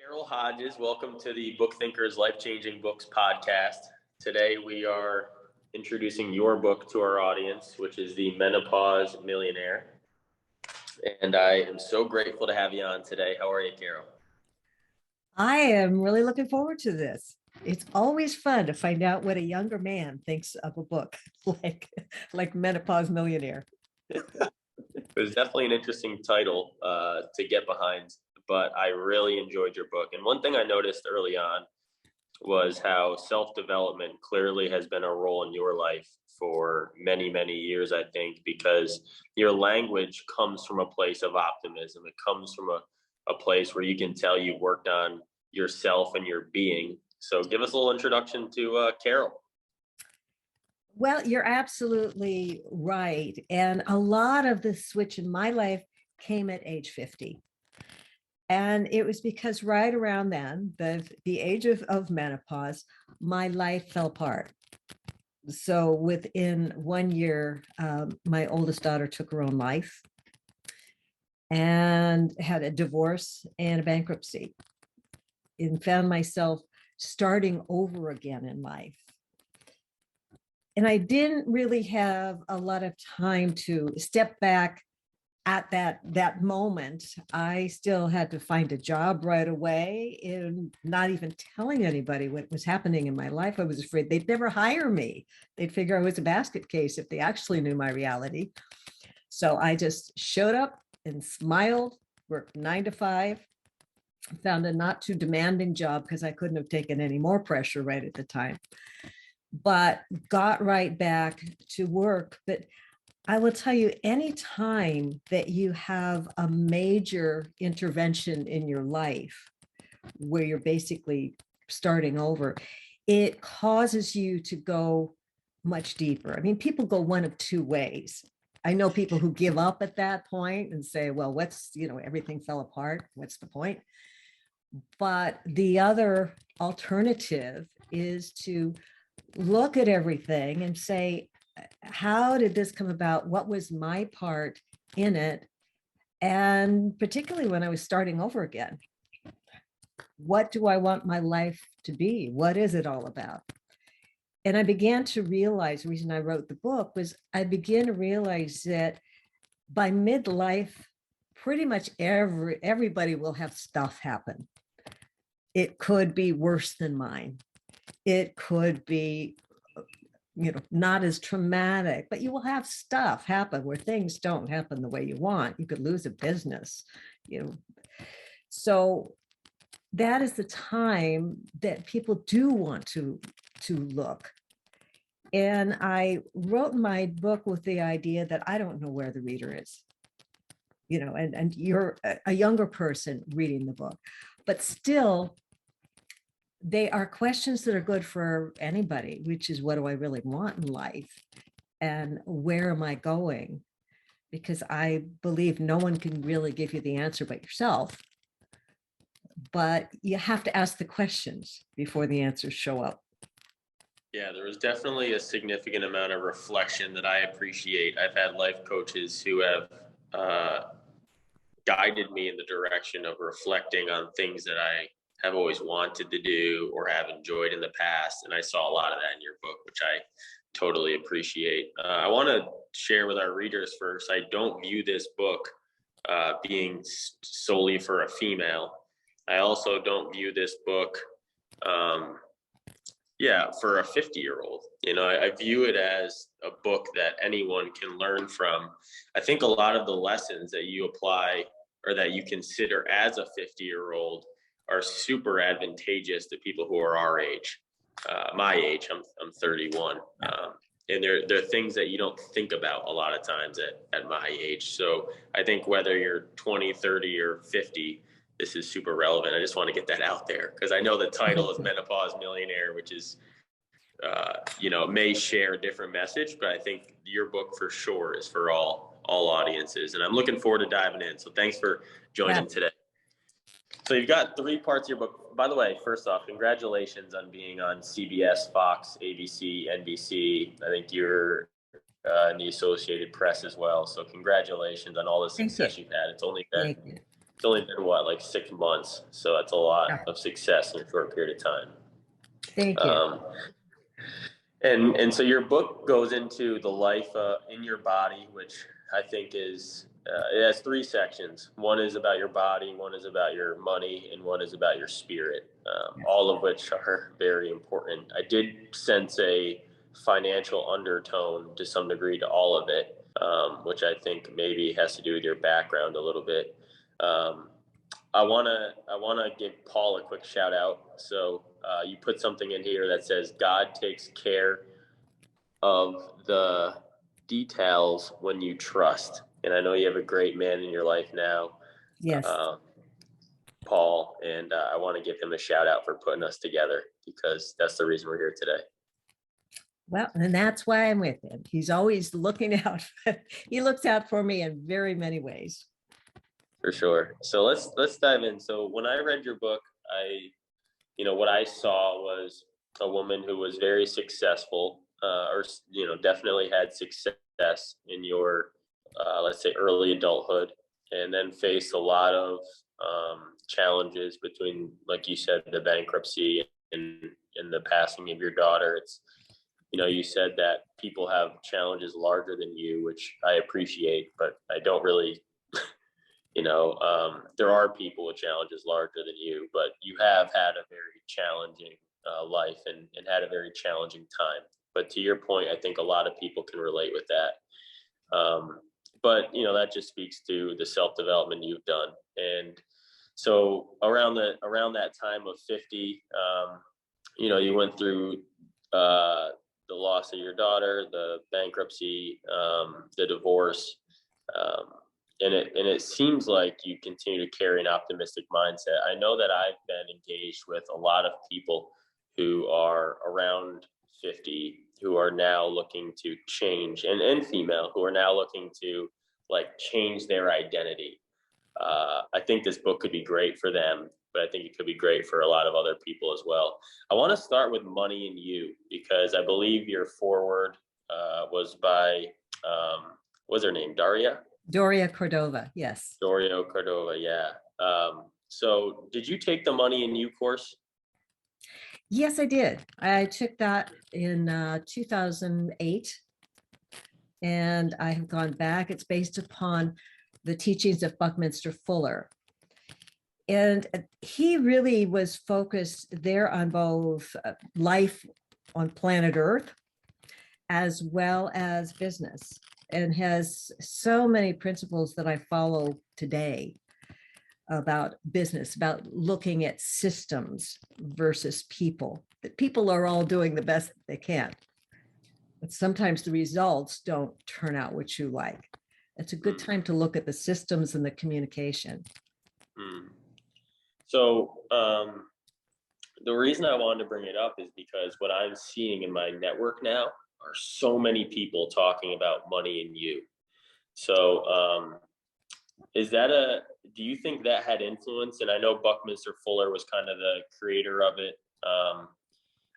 Carole Hodges, welcome to the Book Thinkers Life-Changing Books podcast. Today we are introducing your book to our audience, which is the Menopause Millionaire. And I am so grateful to have you on today. How are you, Carole? I am really looking forward to this. It's always fun to find out what a younger man thinks of a book like Menopause Millionaire. It was definitely an interesting title to get behind, but I really enjoyed your book. And one thing I noticed early on was how self-development clearly has been a role in your life for many, many years, I think, because your language comes from a place of optimism. It comes from a place where you can tell you worked on yourself and your being. So give us a little introduction to Carole. Well, you're absolutely right. And a lot of the switch in my life came at age 50. And it was because right around then, the age of menopause, my life fell apart. So within 1 year, my oldest daughter took her own life and had a divorce and a bankruptcy, and found myself starting over again in life. And I didn't really have a lot of time to step back at that moment. I still had to find a job right away, and not even telling anybody what was happening in my life. I was afraid they'd never hire me. They'd figure I was a basket case if they actually knew my reality. So I just showed up and smiled, worked 9 to 5, found a not too demanding job because I couldn't have taken any more pressure right at the time, but got right back to work. But I will tell you, any time that you have a major intervention in your life where you're basically starting over, it causes you to go much deeper. I mean, people go one of two ways. I know people who give up at that point and say, well, everything fell apart. What's the point? But the other alternative is to look at everything and say, how did this come about? What was my part in it? And particularly when I was starting over again, what do I want my life to be? What is it all about? And I began to realize, the reason I wrote the book was I began to realize that by midlife, pretty much everybody will have stuff happen. It could be worse than mine. It could be, not as traumatic, but you will have stuff happen where things don't happen the way you want. You could lose a business, So that is the time that people do want to look. And I wrote my book with the idea that I don't know where the reader is, and you're a younger person reading the book, but still, they are questions that are good for anybody, which is, what do I really want in life? And where am I going? Because I believe no one can really give you the answer but yourself. But you have to ask the questions before the answers show up. Yeah, there was definitely a significant amount of reflection that I appreciate. I've had life coaches who have guided me in the direction of reflecting on things that I have always wanted to do or have enjoyed in the past. And I saw a lot of that in your book, which I totally appreciate. I want to share with our readers first, I don't view this book being solely for a female. I also don't view this book for a 50-year-old. I view it as a book that anyone can learn from. I think a lot of the lessons that you apply or that you consider as a 50-year-old are super advantageous to people who are our age, my age. I'm 31, and there are things that you don't think about a lot of times at my age. So I think whether you're 20, 30, or 50, this is super relevant. I just want to get that out there because I know the title is Menopause Millionaire, which is, may share a different message, but I think your book for sure is for all audiences. And I'm looking forward to diving in. So thanks for joining today. So you've got 3 parts of your book. By the way, first off, congratulations on being on CBS, Fox, ABC, NBC. I think you're in the Associated Press as well. So congratulations on all the success you've had. It's only been It's only been what, like 6 months, so that's a lot Yeah. of success in a short period of time. Thank you. Um, and so your book goes into the life in your body, which I think is it has three sections. One is about your body, one is about your money, and one is about your spirit. Yes. All of which are very important. I did sense a financial undertone to some degree to all of it, which I think maybe has to do with your background a little bit. Um, I wanna give Paul a quick shout out. So you put something in here that says God takes care of the details when you trust. And I know you have a great man in your life now, Yes. uh, Paul, and I want to give him a shout out for putting us together because that's the reason we're here today. Well, and that's why I'm with him. He's always looking out. He looks out for me in very many ways. For sure. So let's dive in. So when I read your book, what I saw was a woman who was very successful, or definitely had success in your, let's say, early adulthood, and then faced a lot of challenges between, like you said, the bankruptcy and the passing of your daughter. You said that people have challenges larger than you, which I appreciate, but I don't really there are people with challenges larger than you, but you have had a very challenging life and had a very challenging time. But to your point, I think a lot of people can relate with that. But that just speaks to the self development you've done. And so around that time of 50, you went through the loss of your daughter, the bankruptcy, the divorce. Um, and it seems like you continue to carry an optimistic mindset. I know that I've been engaged with a lot of people who are around 50 who are now looking to change, and female who are now looking to like change their identity. I think this book could be great for them, but I think it could be great for a lot of other people as well. I want to start with Money and You because I believe your foreword was by, what's her name, Doria Cordova. Yes. Dorio Cordova, yeah. So did you take the Money and You course? Yes, I did. I took that in 2008, and I have gone back. It's based upon the teachings of Buckminster Fuller. And he really was focused there on both life on planet Earth as well as business, and has so many principles that I follow today about business, about looking at systems versus people. That people are all doing the best they can, but sometimes the results don't turn out what you like. It's a good time to look at the systems and the communication. Mm. So the reason I wanted to bring it up is because what I'm seeing in my network now are so many people talking about Money and You. So do you think that had influence? And I know Buckminster Fuller was kind of the creator of it.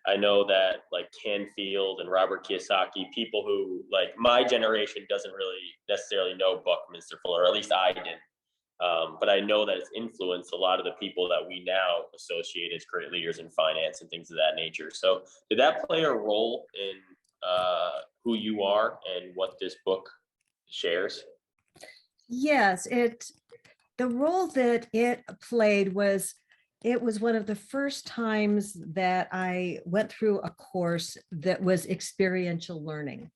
I know that like Canfield and Robert Kiyosaki, people who like my generation doesn't really necessarily know Buckminster Fuller, or at least I didn't. But I know that it's influenced a lot of the people that we now associate as great leaders in finance and things of that nature. So did that play a role in who you are and what this book shares? Yes, the role that it played was, it was one of the first times that I went through a course that was experiential learning.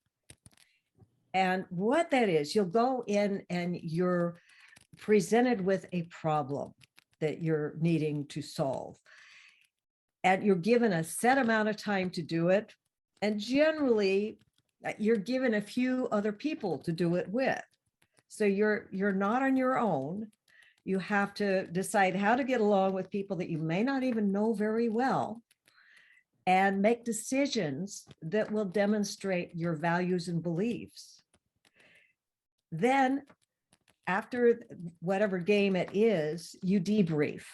And what that is, you'll go in and you're presented with a problem that you're needing to solve. And you're given a set amount of time to do it. And generally, you're given a few other people to do it with. So you're not on your own. You have to decide how to get along with people that you may not even know very well, and make decisions that will demonstrate your values and beliefs. Then, after whatever game it is, you debrief.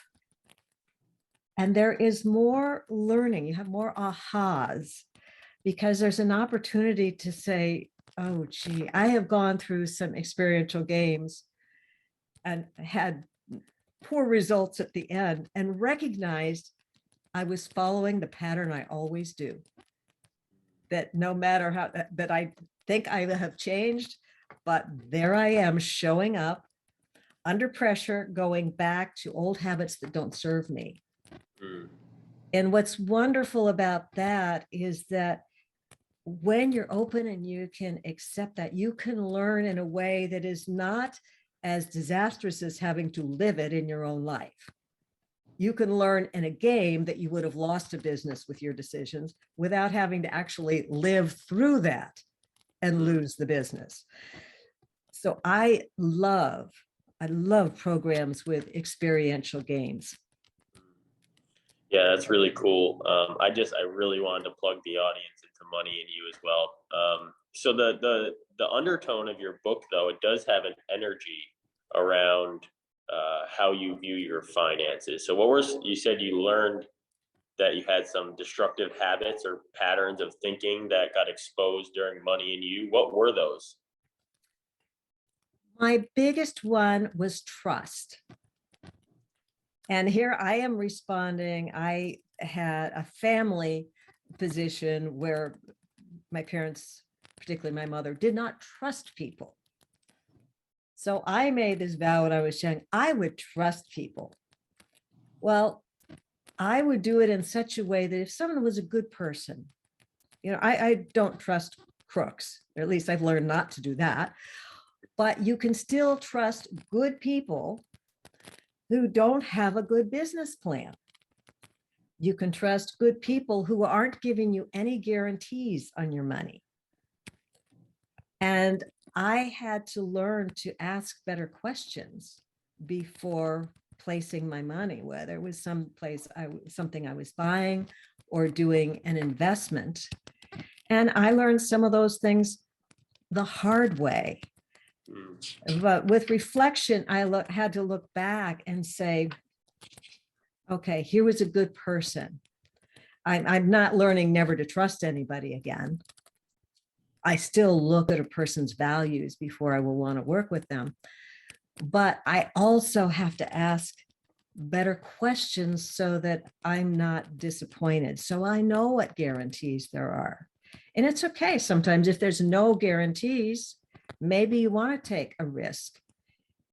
And there is more learning. You have more ahas, because there's an opportunity to say, oh, gee, I have gone through some experiential games and had poor results at the end, and recognized I was following the pattern I always do. That no matter how, that I think I have changed, but there I am showing up under pressure, going back to old habits that don't serve me. Mm. And what's wonderful about that is that when you're open and you can accept that, you can learn in a way that is not as disastrous as having to live it in your own life. You can learn in a game that you would have lost a business with your decisions without having to actually live through that and lose the business. So I love programs with experiential games. Yeah, that's really cool. I really wanted to plug the audience into money and you as well. So the undertone of your book, though, it does have an energy around how you view your finances. So you said you learned that you had some destructive habits or patterns of thinking that got exposed during Money and You. What were those? My biggest one was trust. And here I am responding. I had a family position where my parents, particularly my mother, did not trust people. So I made this vow when I was young, I would trust people. Well, I would do it in such a way that if someone was a good person, I don't trust crooks, or at least I've learned not to do that. But you can still trust good people who don't have a good business plan. You can trust good people who aren't giving you any guarantees on your money. And I had to learn to ask better questions before placing my money, whether it was something I was buying or doing an investment. And I learned some of those things the hard way. But with reflection, I had to look back and say, okay, here was a good person. I'm not learning never to trust anybody again. I still look at a person's values before I will want to work with them. But I also have to ask better questions so that I'm not disappointed. So I know what guarantees there are. And it's okay. Sometimes if there's no guarantees, maybe you want to take a risk,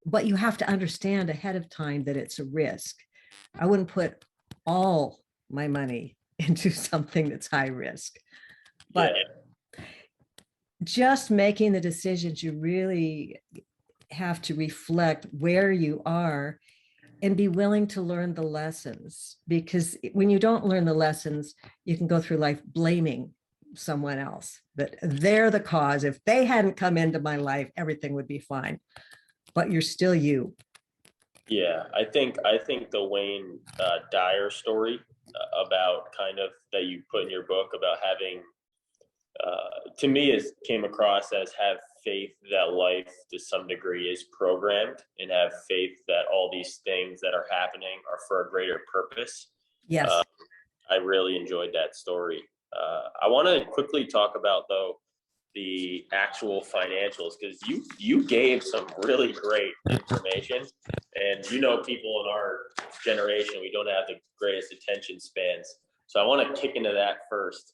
but you have to understand ahead of time that it's a risk. I wouldn't put all my money into something that's high risk, but just making the decisions, you really have to reflect where you are and be willing to learn the lessons, because when you don't learn the lessons, you can go through life blaming someone else, that they're the cause. If they hadn't come into my life, everything would be fine, but you're still you. Yeah, I think the Wayne Dyer story about kind of that you put in your book about having, to me, is came across as have faith that life to some degree is programmed, and have faith that all these things that are happening are for a greater purpose. Yes. I really enjoyed that story. I want to quickly talk about, though, the actual financials, because you gave some really great information, and people in our generation, we don't have the greatest attention spans. So I want to kick into that first.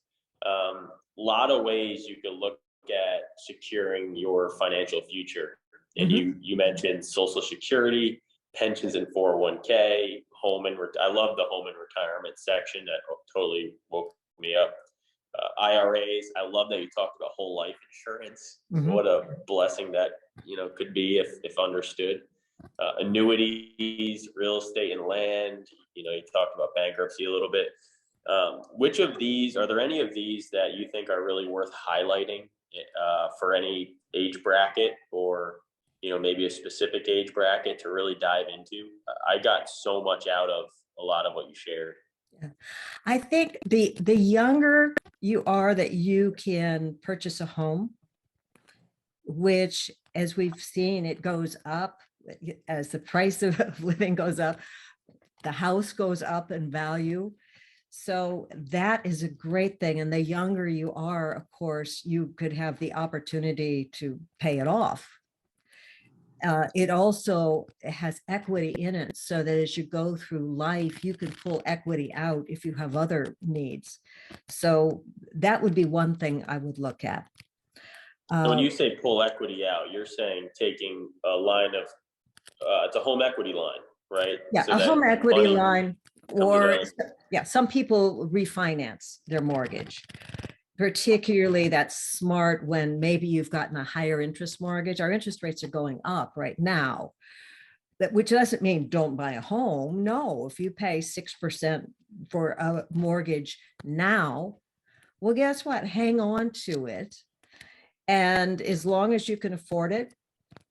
Lot of ways you could look at securing your financial future, and you mentioned Social Security, pensions, and 401k, I love the home and retirement section. That totally woke me up. IRAs. I love that you talked about whole life insurance. What a blessing that could be if understood. Annuities, real estate and land. You talked about bankruptcy a little bit. Which of these, are there any of these that you think are really worth highlighting for any age bracket, or maybe a specific age bracket to really dive into? I got so much out of a lot of what you shared. Yeah. I think the younger you are that you can purchase a home, which, as we've seen, it goes up as the price of living goes up, the house goes up in value. So that is a great thing. And the younger you are, of course, you could have the opportunity to pay it off. It also has equity in it, so that as you go through life, you can pull equity out if you have other needs. So that would be one thing I would look at. So when you say pull equity out, you're saying taking a line of, it's a home equity line, right? Yeah, So a that home equity money line, comes or out. yeah, some people refinance their mortgage. Particularly that's smart when maybe you've gotten a higher interest mortgage. Our interest rates are going up right now. That, which doesn't mean don't buy a home. No, if you pay 6% for a mortgage now, well, guess what? Hang on to it. And as long as you can afford it,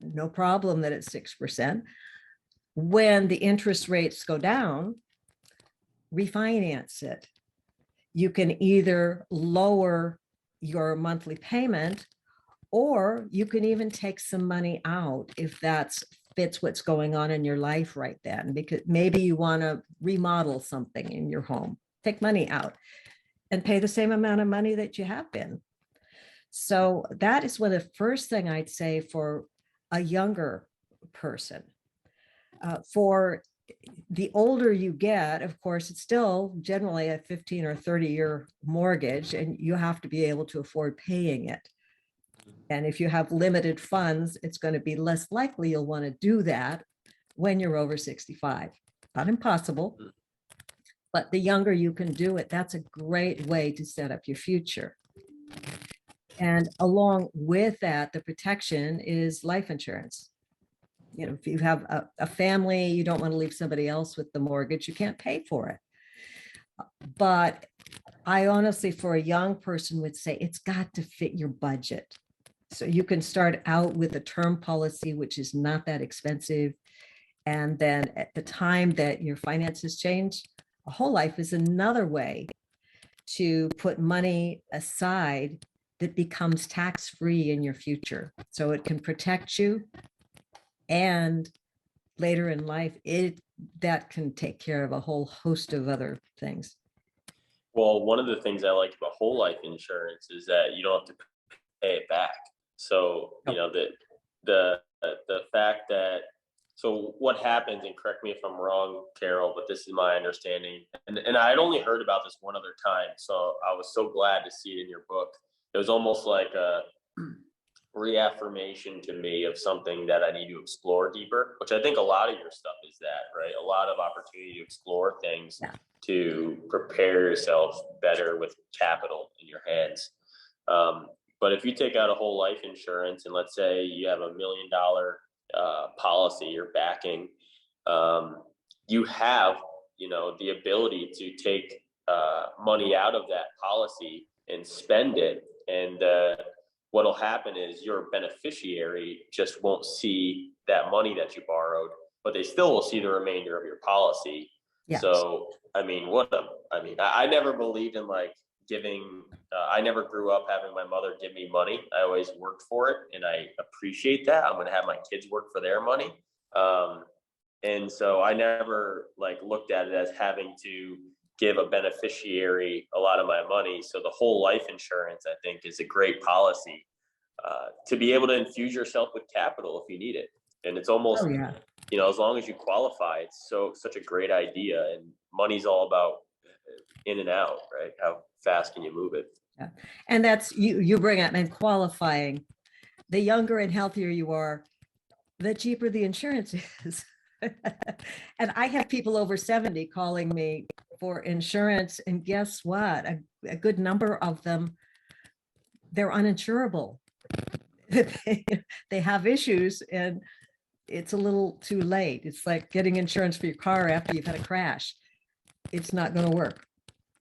no problem that it's 6%. When the interest rates go down, refinance it. You can either lower your monthly payment, or you can even take some money out if that's fits what's going on in your life right then, because maybe you want to remodel something in your home. Take money out and pay the same amount of money that you have been. So that is one of the first thing I'd say for a younger person. For the older you get, of course, it's still generally a 15 or 30-year mortgage, and you have to be able to afford paying it. And if you have limited funds, it's going to be less likely you'll want to do that when you're over 65. Not impossible, but the younger you can do it, that's a great way to set up your future. And along with that, the protection is life insurance. You know, if you have a family, you don't want to leave somebody else with the mortgage, you can't pay for it. But I honestly, for a young person, would say it's got to fit your budget. So you can start out with a term policy, which is not that expensive. And then at the time that your finances change, a whole life is another way to put money aside that becomes tax-free in your future. So it can protect you, and later in life, that can take care of a whole host of other things. Well, one of the things I like about whole life insurance is that you don't have to pay it back. So, you know, the fact that, so what happens, and correct me if I'm wrong, Carole, but this is my understanding. And I'd only heard about this one other time. So I was so glad to see it in your book. It was almost like a reaffirmation to me of something that I need to explore deeper, which I think a lot of your stuff is that, right? A lot of opportunity to explore things, to prepare yourself better with capital in your hands. But if you take out a whole life insurance, and let's say you have $1 million policy you're backing, you have, you know, the ability to take money out of that policy and spend it. And what'll happen is your beneficiary just won't see that money that you borrowed, but they still will see the remainder of your policy. Yeah. So, I mean, I never believed in like giving, I never grew up having my mother give me money. I always worked for it, and I appreciate that. I'm going to have my kids work for their money. And so I never like looked at it as having to give a beneficiary a lot of my money. So the whole life insurance, I think, is a great policy to be able to infuse yourself with capital if you need it. And it's almost, you know, as long as you qualify, it's such a great idea. And money's all about in and out, right? How fast can you move it? Yeah. And that's you bring up, and qualifying. The younger and healthier you are, the cheaper the insurance is. And I have people over 70 calling me for insurance, and guess what? A good number of them, they're uninsurable. They have issues, and it's a little too late. It's like getting insurance for your car after you've had a crash. It's not going to work.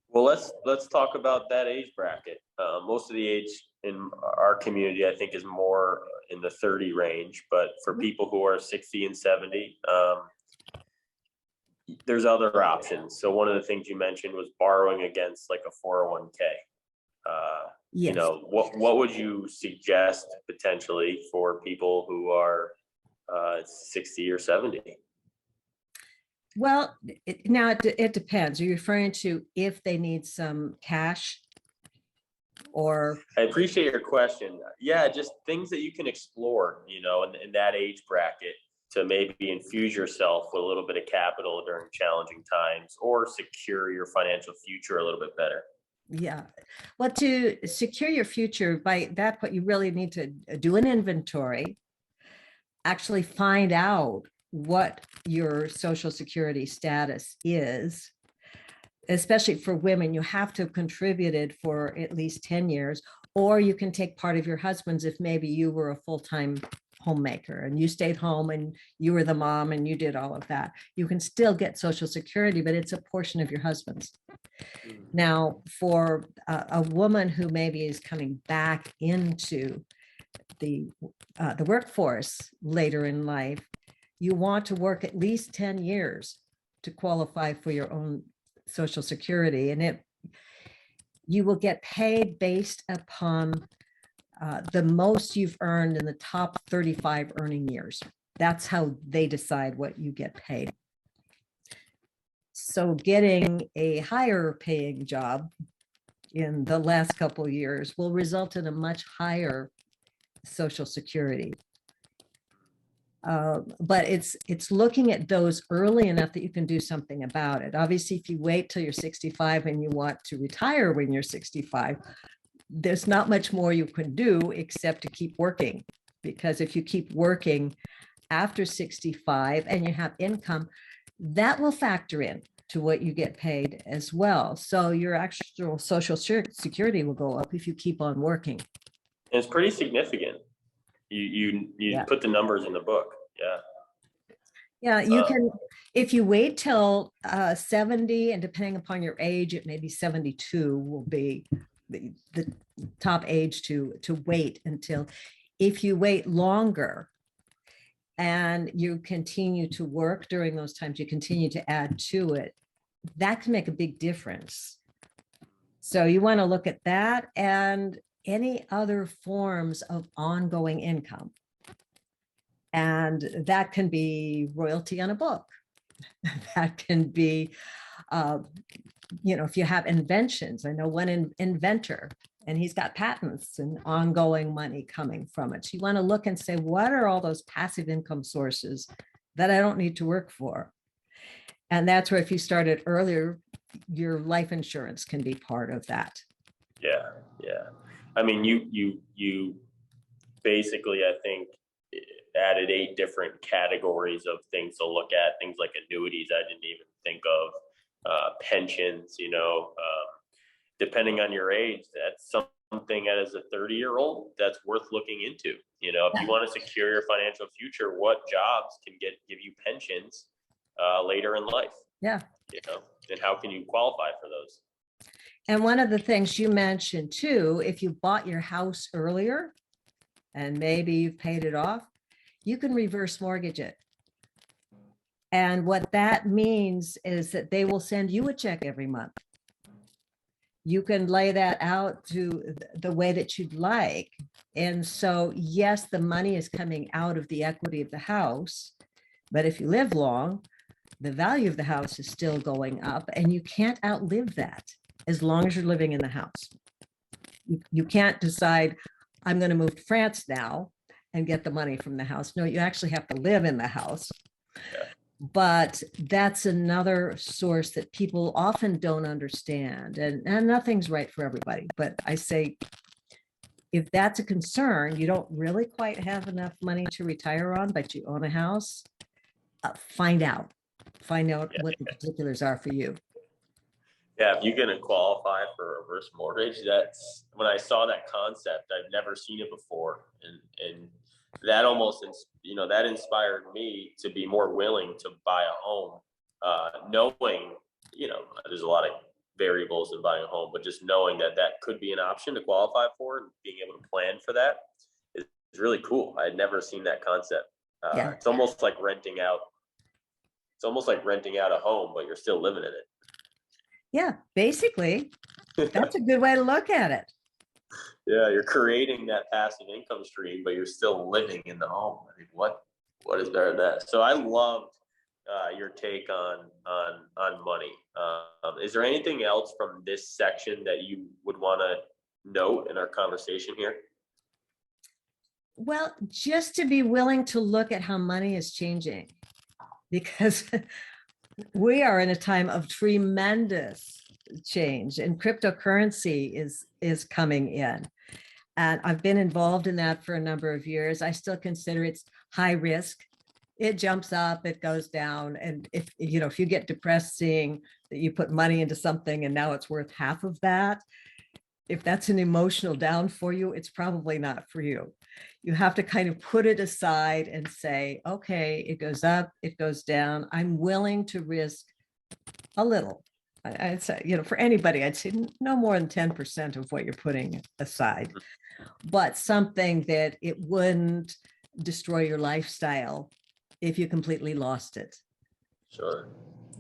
Well, let's talk about that age bracket. Most of the age in our community, I think, is more in the 30 range. But for people who are 60 and 70, there's other options. So one of the things you mentioned was borrowing against like a 401k. Yes. You know, what would you suggest potentially for people who are 60 or 70? Well, now it depends. Are you referring to if they need some cash? Or I appreciate your question. Yeah, just things that you can explore, in that age bracket to maybe infuse yourself with a little bit of capital during challenging times or secure your financial future a little bit better. yeah, well, to secure your future, by that point, you really need to do an inventory, actually find out what your Social Security status is. Especially for women, you have to have contributed for at least 10 years, or you can take part of your husband's if maybe you were a full-time homemaker and you stayed home and you were the mom and you did all of that. You can still get Social Security, but it's a portion of your husband's. Now, for a woman who maybe is coming back into the workforce later in life, you want to work at least 10 years to qualify for your own Social Security, and you will get paid based upon the most you've earned in the top 35 earning years. That's how they decide what you get paid. So getting a higher paying job in the last couple of years will result in a much higher Social Security. But it's looking at those early enough that you can do something about it. Obviously, if you wait till you're 65 and you want to retire when you're 65, there's not much more you can do except to keep working. Because if you keep working after 65 and you have income, that will factor in to what you get paid as well. So your actual Social Security will go up if you keep on working. And it's pretty significant. You Yeah. put the numbers in the book. Yeah. Yeah, you can, if you wait till 70, and depending upon your age, it may be 72 will be the top age to wait until. If you wait longer and you continue to work during those times, you continue to add to it, that can make a big difference. So you want to look at that and any other forms of ongoing income. And that can be royalty on a book. That can be, if you have inventions. I know one inventor, and he's got patents and ongoing money coming from it. So you want to look and say, what are all those passive income sources that I don't need to work for? And that's where, if you started earlier, your life insurance can be part of that. Yeah. Yeah. I mean, you basically, I think, added 8 different categories of things to look at, things like annuities I didn't even think of, pensions, depending on your age, that's something as a 30-year-old that's worth looking into. If you want to secure your financial future, what jobs can give you pensions later in life? Yeah. And how can you qualify for those? And one of the things you mentioned too, if you bought your house earlier and maybe you've paid it off, you can reverse mortgage it. And what that means is that they will send you a check every month. You can lay that out to the way that you'd like. And so, yes, the money is coming out of the equity of the house, but if you live long, the value of the house is still going up, and you can't outlive that as long as you're living in the house. You can't decide, I'm going to move to France now and get the money from the house. No, you actually have to live in the house. Yeah. But that's another source that people often don't understand. And nothing's right for everybody. But I say, if that's a concern, you don't really quite have enough money to retire on, but you own a house, find out what the particulars are for you. Yeah, if you're going to qualify for a reverse mortgage, that's when I saw that concept, I've never seen it before. And that almost, that inspired me to be more willing to buy a home, knowing, there's a lot of variables in buying a home, but just knowing that could be an option to qualify for and being able to plan for that is really cool. I had never seen that concept. Yeah. It's almost like renting out a home, but you're still living in it. Yeah, basically, that's a good way to look at it. Yeah, you're creating that passive income stream, but you're still living in the home. I mean, what is better than that? So I loved your take on money. Is there anything else from this section that you would want to note in our conversation here? Well, just to be willing to look at how money is changing, because we are in a time of tremendous change, and cryptocurrency is coming in. And I've been involved in that for a number of years. I still consider it's high risk. It jumps up, it goes down. And if you get depressed seeing that you put money into something and now it's worth half of that, if that's an emotional down for you, it's probably not for you. You have to kind of put it aside and say, okay, it goes up, it goes down. I'm willing to risk a little. I'd say, for anybody, I'd say no more than 10% of what you're putting aside, but something that it wouldn't destroy your lifestyle if you completely lost it. Sure.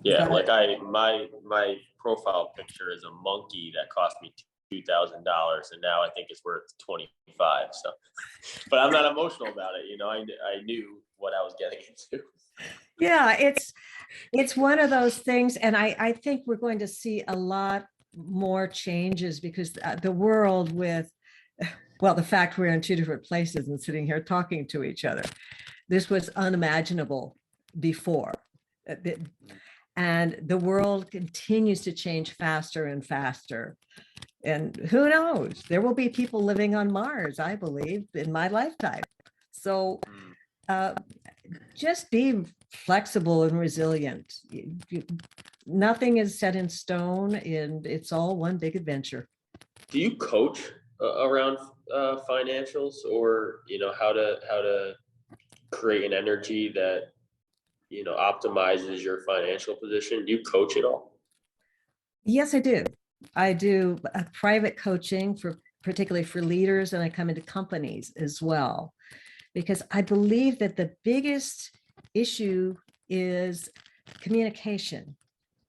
Yeah, But my profile picture is a monkey that cost me $2,000, and now I think it's worth 25. So, but I'm not emotional about it. I knew what I was getting into. yeah, it's one of those things, and I think we're going to see a lot more changes because the world the fact we're in two different places and sitting here talking to each other, this was unimaginable before. And the world continues to change faster and faster. And who knows, there will be people living on Mars, I believe, in my lifetime. So just be flexible and resilient. Nothing is set in stone, and it's all one big adventure. Do you coach around financials, or how to create an energy that optimizes your financial position? Do you coach at all? Yes, I do. I do a private coaching particularly for leaders, and I come into companies as well, because I believe that the biggest issue is communication.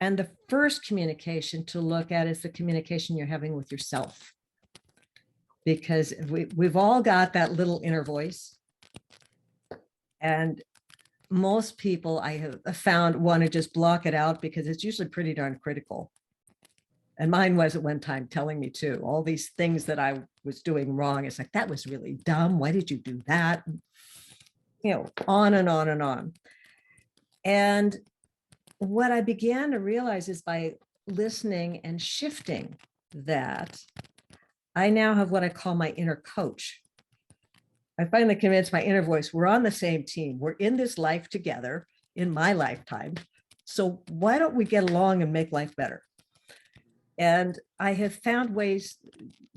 And the first communication to look at is the communication you're having with yourself. Because we've all got that little inner voice. And most people I have found want to just block it out because it's usually pretty darn critical. And mine was at one time telling me too, all these things that I was doing wrong. It's like, that was really dumb. Why did you do that? On and on and on. And what I began to realize is by listening and shifting that, I now have what I call my inner coach. I finally convinced my inner voice, we're on the same team. We're in this life together in my lifetime. So why don't we get along and make life better? And I have found ways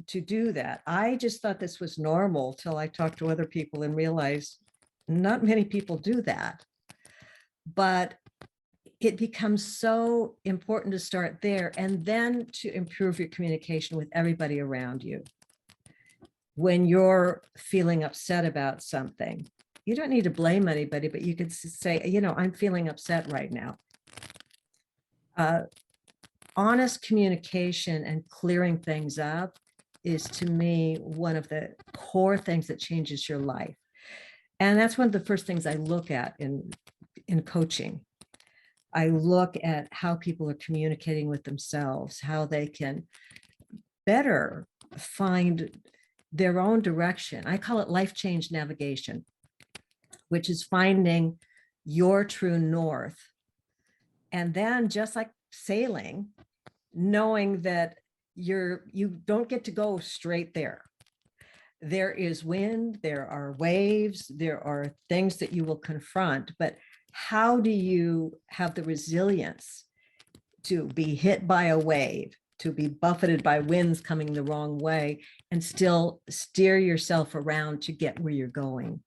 to do that. I just thought this was normal till I talked to other people and realized not many people do that. But it becomes so important to start there and then to improve your communication with everybody around you. When you're feeling upset about something, you don't need to blame anybody, but you could say, I'm feeling upset right now. Honest communication and clearing things up is, to me, one of the core things that changes your life. And that's one of the first things I look at in coaching. I look at how people are communicating with themselves, how they can better find their own direction. I call it life change navigation, which is finding your true north. And then, just like sailing, knowing that you don't get to go straight there. There is wind, there are waves, there are things that you will confront, but how do you have the resilience to be hit by a wave, to be buffeted by winds coming the wrong way, and still steer yourself around to get where you're going?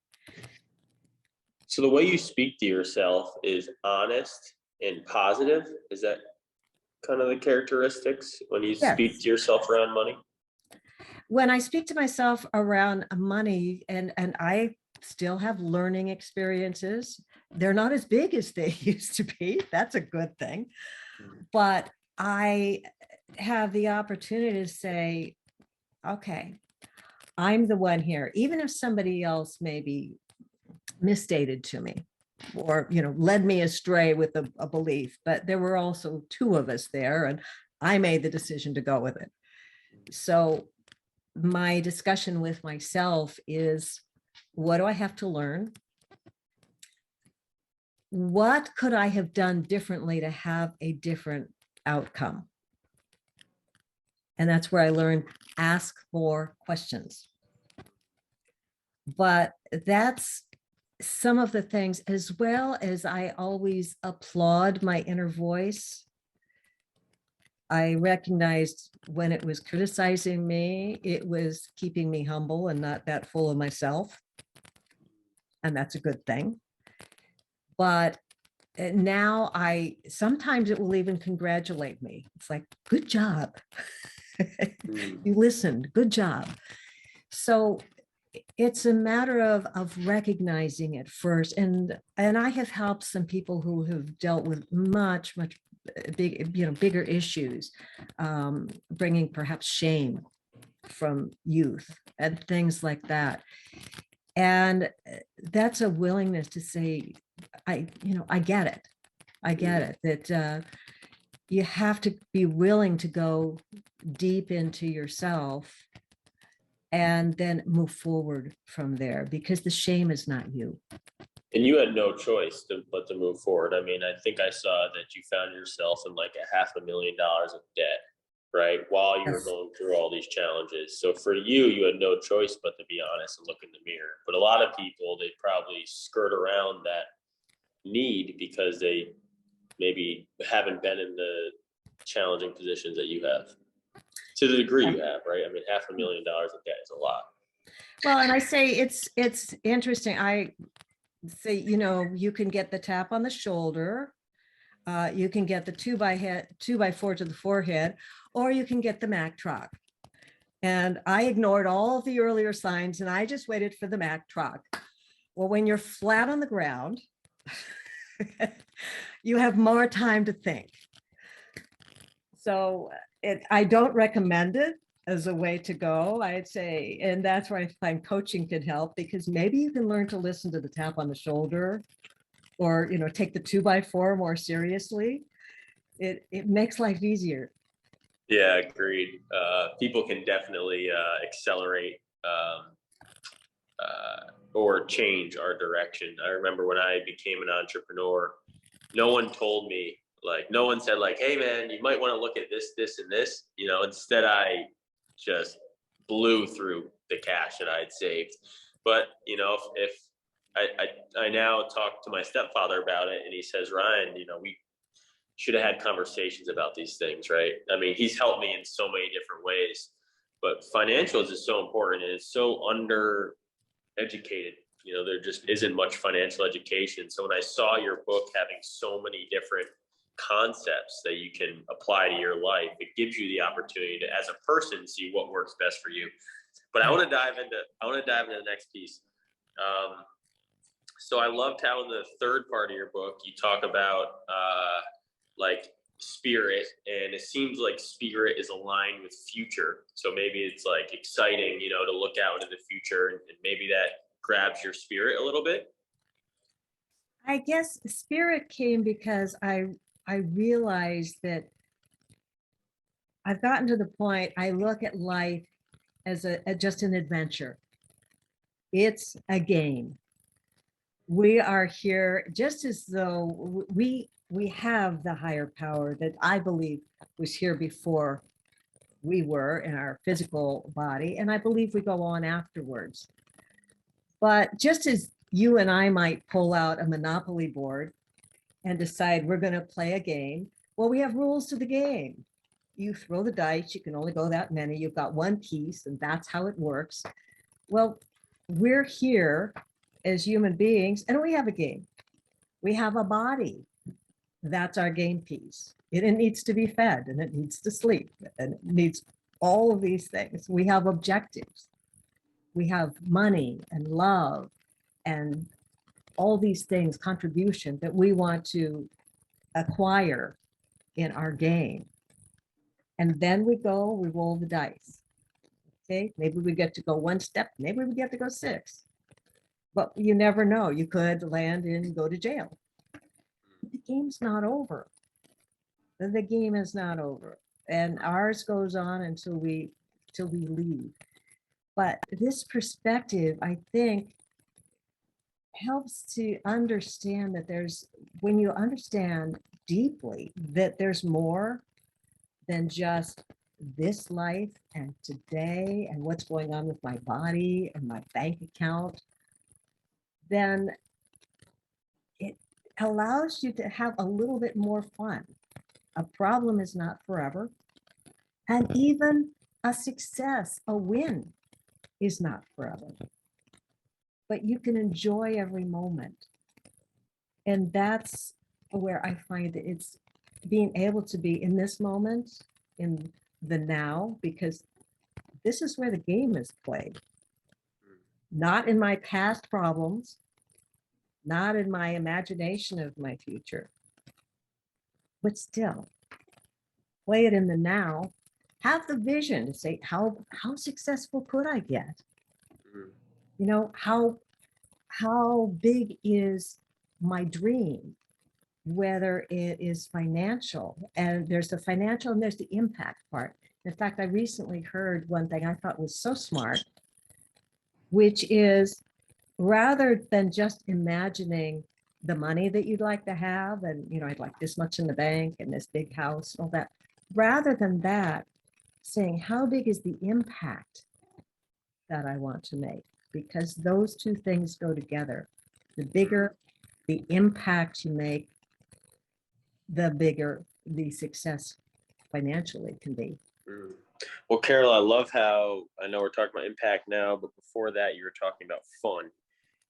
So the way you speak to yourself is honest and positive. Is that kind of the characteristics when you speak to yourself around money? When I speak to myself around money, and I still have learning experiences, they're not as big as they used to be. That's a good thing. But I have the opportunity to say, okay, I'm the one here. Even if somebody else maybe misstated to me or, led me astray with a belief, but there were also two of us there and I made the decision to go with it. So my discussion with myself is, what do I have to learn? What could I have done differently to have a different outcome? And that's where I learned, ask more questions. But that's some of the things, as well as I always applaud my inner voice. I recognized when it was criticizing me, it was keeping me humble and not that full of myself. And that's a good thing. But now sometimes it will even congratulate me. It's like, good job. You listened, good job. So it's a matter of recognizing it first. And I have helped some people who have dealt with much bigger issues, bringing perhaps shame from youth and things like that. And that's a willingness to say, I get it. I get it, that you have to be willing to go deep into yourself and then move forward from there, because the shame is not you. And you had no choice but to move forward. I mean, I think I saw that you found yourself in like $500,000 of debt, right? While you were Yes. going through all these challenges. So for you, you had no choice but to be honest and look in the mirror. But a lot of people, they probably skirt around that need because they maybe haven't been in the challenging positions that you have to the degree you have, right? I mean, $500,000 of debt is a lot. Well, and I say it's interesting. I say, you can get the tap on the shoulder, you can get the 2x4 to the forehead, or you can get the Mack truck. And I ignored all of the earlier signs and I just waited for the Mack truck. Well, when you're flat on the ground, you have more time to think. So I don't recommend it as a way to go, I'd say. And that's where I find coaching can help, because maybe you can learn to listen to the tap on the shoulder, or, take the 2x4 more seriously. It makes life easier. Yeah, agreed. People can definitely accelerate or change our direction. I remember when I became an entrepreneur, no one told me, like, no one said like, hey man, you might want to look at this, this, and this, instead I just blew through the cash that I had saved. But, if I now talk to my stepfather about it and he says, Ryan, we should have had conversations about these things, right? I mean, he's helped me in so many different ways, but financials is so important and it's so under educated. There just isn't much financial education. So when I saw your book having so many different concepts that you can apply to your life, it gives you the opportunity to, as a person, see what works best for you. But I want to dive into the next piece. So I loved how in the third part of your book you talk about like spirit, and it seems like spirit is aligned with future. So maybe it's like exciting, to look out into the future, and maybe that grabs your spirit a little bit. I guess spirit came because I realized that I've gotten to the point, I look at life as just an adventure. It's a game. We are here just as though we have the higher power that I believe was here before we were in our physical body, and I believe we go on afterwards. But just as you and I might pull out a Monopoly board and decide we're going to play a game, well, we have rules to the game. You throw the dice, you can only go that many, you've got one piece, and that's how it works. Well, we're here as human beings, and we have a game. We have a body. That's our game piece. It needs to be fed, and it needs to sleep, and it needs all of these things. We have objectives. We have money and love and all these things, contribution that we want to acquire in our game. And then we roll the dice. Okay, maybe we get to go one step, maybe we get to go 6. But you never know. You could land and go to jail. The game's not over. The game is not over. And ours goes on until we leave. But this perspective, I think, helps to understand that when you understand deeply that there's more than just this life and today and what's going on with my body and my bank account, then it allows you to have a little bit more fun. A problem is not forever. And even a success, a win, is not forever. But you can enjoy every moment. And that's where I find that it's being able to be in this moment, in the now, because this is where the game is played. Not in my past problems, not in my imagination of my future, but still play it in the now. Have the vision to say, how successful could I get? Mm. You know, how big is my dream? Whether it is financial, and there's the financial and there's the impact part. In fact, I recently heard one thing I thought was so smart, which is rather than just imagining the money that you'd like to have, and, you know, I'd like this much in the bank and this big house and all that, rather than that, saying, how big is the impact that I want to make? Because those two things go together. The bigger the impact you make, the bigger the success financially can be. Mm. Well, Carol, I love how, I know we're talking about impact now, but before that, you were talking about fun.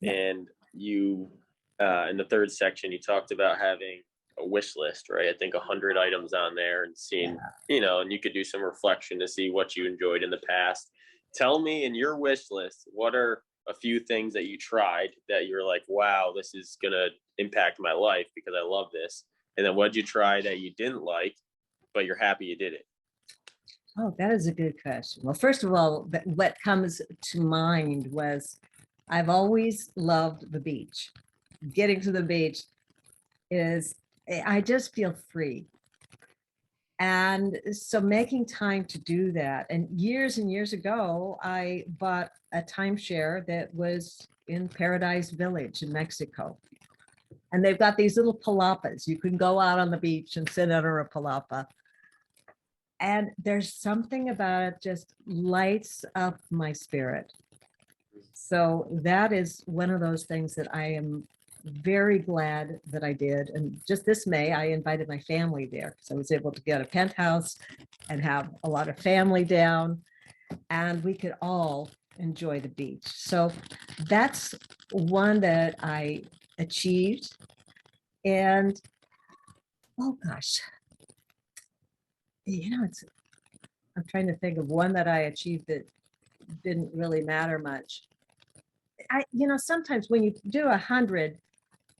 Yeah. And you, in the third section, you talked about having a wish list, right? I think 100 items on there, and seeing, you know, and you could do some reflection to see what you enjoyed in the past. Tell me, in your wish list, what are a few things that you tried that you're like, wow, this is going to impact my life because I love this? And then what did you try that you didn't like, but you're happy you did it? Oh, that is a good question. Well, first of all, what comes to mind was I've always loved the beach. Getting to the beach is, I just feel free. And so making time to do that. And years ago, I bought a timeshare that was in Paradise Village in Mexico. And they've got these little palapas. You can go out on the beach and sit under a palapa. And there's something about it just lights up my spirit. So that is one of those things that I am very glad that I did. And just this May, I invited my family there. So I was able to get a penthouse and have a lot of family down, and we could all enjoy the beach. So that's one that I achieved. And oh gosh, you know, I'm trying to think of one that I achieved that didn't really matter much. You know, sometimes when you do 100,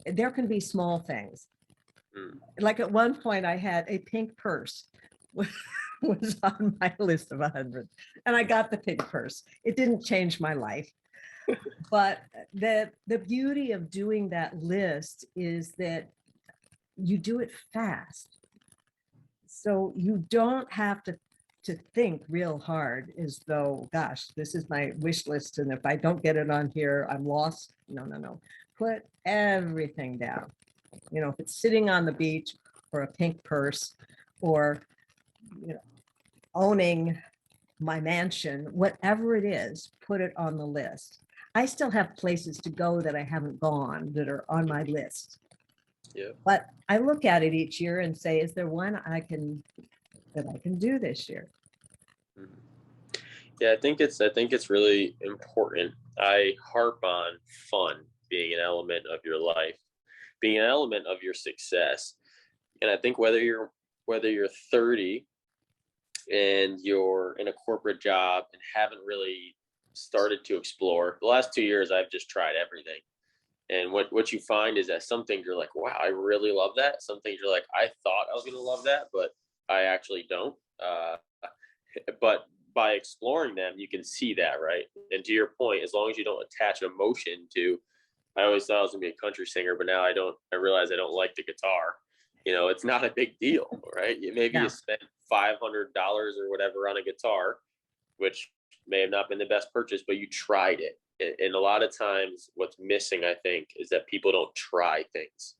there can be small things. Like at one point I had a pink purse was on my list of 100, and I got the pink purse. It didn't change my life. But the beauty of doing that list is that you do it fast. So you don't have to think real hard as though, gosh, this is my wish list, and if I don't get it on here, I'm lost. No. Put everything down. You know, if it's sitting on the beach, or a pink purse, or, you know, owning my mansion, whatever it is, put it on the list. I still have places to go that I haven't gone that are on my list. Yeah. But I look at it each year and say, is there one that I can do this year? Yeah, I think it's really important. I harp on fun being an element of your life, being an element of your success. And I think whether you're 30 and you're in a corporate job and haven't really started to explore, the last 2 years I've just tried everything. And what you find is that some things you're like, wow, I really love that. Some things you're like, I thought I was going to love that, but I actually don't. But by exploring them, you can see that, right? And to your point, as long as you don't attach emotion to, I always thought I was going to be a country singer, but now I don't. I realize I don't like the guitar. You know, it's not a big deal, right? Maybe you spend $500 or whatever on a guitar, which may have not been the best purchase, but you tried it. And a lot of times what's missing, I think, is that people don't try things.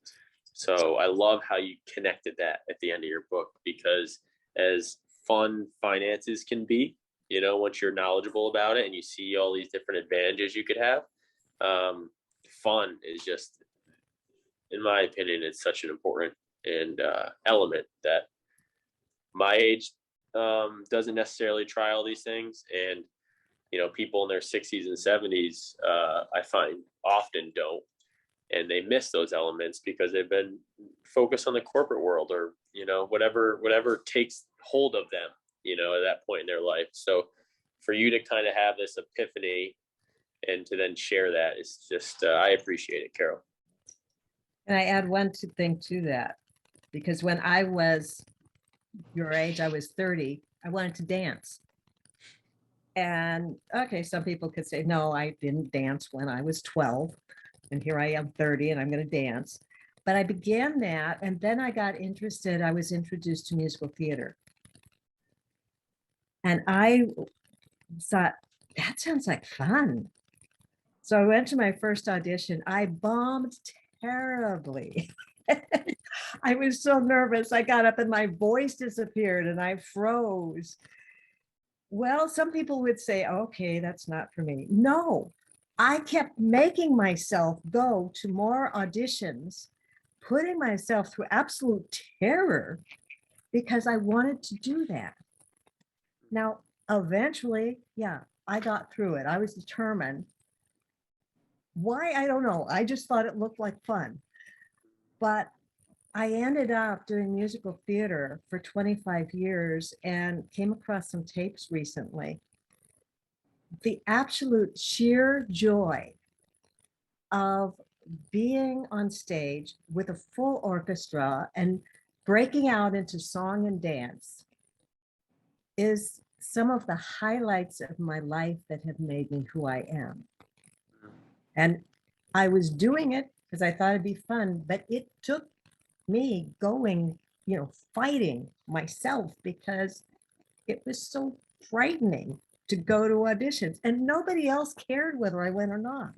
So I love how you connected that at the end of your book, because as fun finances can be, you know, once you're knowledgeable about it and you see all these different advantages you could have, fun is just, in my opinion, it's such an important and element that my age doesn't necessarily try all these things. And, you know, people in their 60s and 70s, I find often don't. And they miss those elements because they've been focused on the corporate world, or, you know, whatever takes hold of them, you know, at that point in their life. So for you to kind of have this epiphany and to then share that is just, I appreciate it, Carole. And I add one thing to that, because when I was your age, I was 30, I wanted to dance. And okay, some people could say, no, I didn't dance when I was 12. And here I am 30 and I'm going to dance. But I began that. And then I got interested. I was introduced to musical theater. And I thought, that sounds like fun. So I went to my first audition. I bombed terribly. I was so nervous. I got up and my voice disappeared and I froze. Well, some people would say, okay, that's not for me. No, I kept making myself go to more auditions, putting myself through absolute terror because I wanted to do that. Now, eventually, yeah, I got through it. I was determined. Why? I don't know. I just thought it looked like fun. But I ended up doing musical theater for 25 years and came across some tapes recently. The absolute sheer joy of being on stage with a full orchestra and breaking out into song and dance is some of the highlights of my life that have made me who I am. And I was doing it because I thought it'd be fun, but it took me going, you know, fighting myself because it was so frightening to go to auditions and nobody else cared whether I went or not.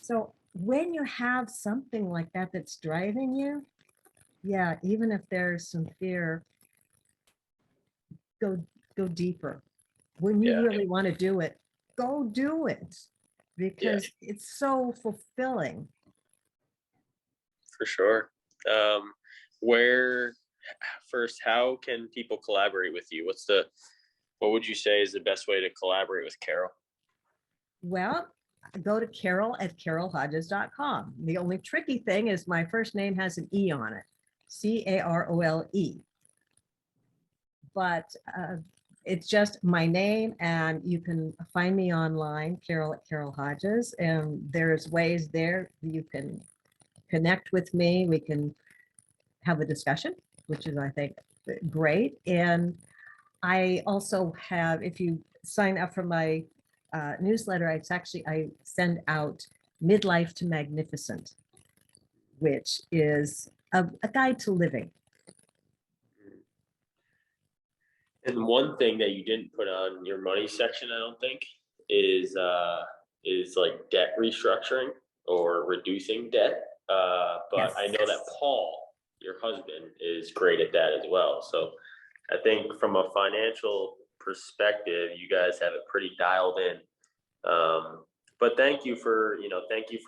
So when you have something like that that's driving you, yeah, even if there's some fear, go deeper. When you really want to do it, go do it because it's so fulfilling. For sure. Where first, how can people collaborate with you? What would you say is the best way to collaborate with Carole? Well, go to Carole@CaroleHodges.com. The only tricky thing is my first name has an E on it, Carole. But it's just my name, and you can find me online, Carole Hodges, and there's ways there you can connect with me. We can have a discussion, which is, I think, great. And I also have, if you sign up for my newsletter, I send out Midlife to Magnificent, which is a guide to living. And one thing that you didn't put on your money section, I don't think, is like debt restructuring or reducing debt. But I know that Paul, your husband, is great at that as well. So I think from a financial perspective, you guys have it pretty dialed in. But thank you for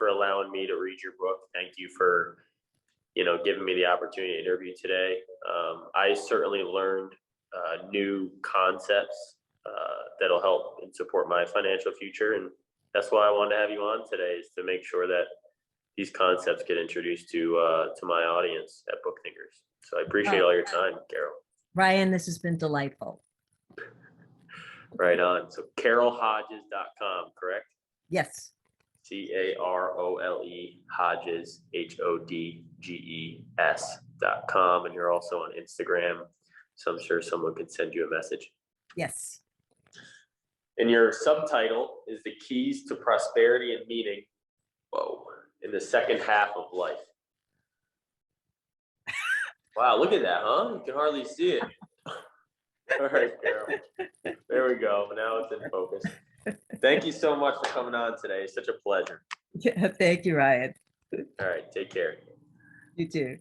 allowing me to read your book. Thank you for, giving me the opportunity to interview today. I certainly learned new concepts that'll help and support my financial future. And that's why I wanted to have you on today, is to make sure that these concepts get introduced to my audience at Book Thinkers. So I appreciate all your time, Carole. Ryan, this has been delightful. Right on. So CaroleHodges.com, correct? Yes. CAROLE Hodges, HODGES.com. And you're also on Instagram. So I'm sure someone could send you a message. Yes. And your subtitle is The Keys to Prosperity and Meaning. Whoa. In the second half of life. Wow, look at that, huh? You can hardly see it. All right, Carol. There we go. Now it's in focus. Thank you so much for coming on today. It's such a pleasure. Yeah, thank you, Ryan. All right, take care. You too.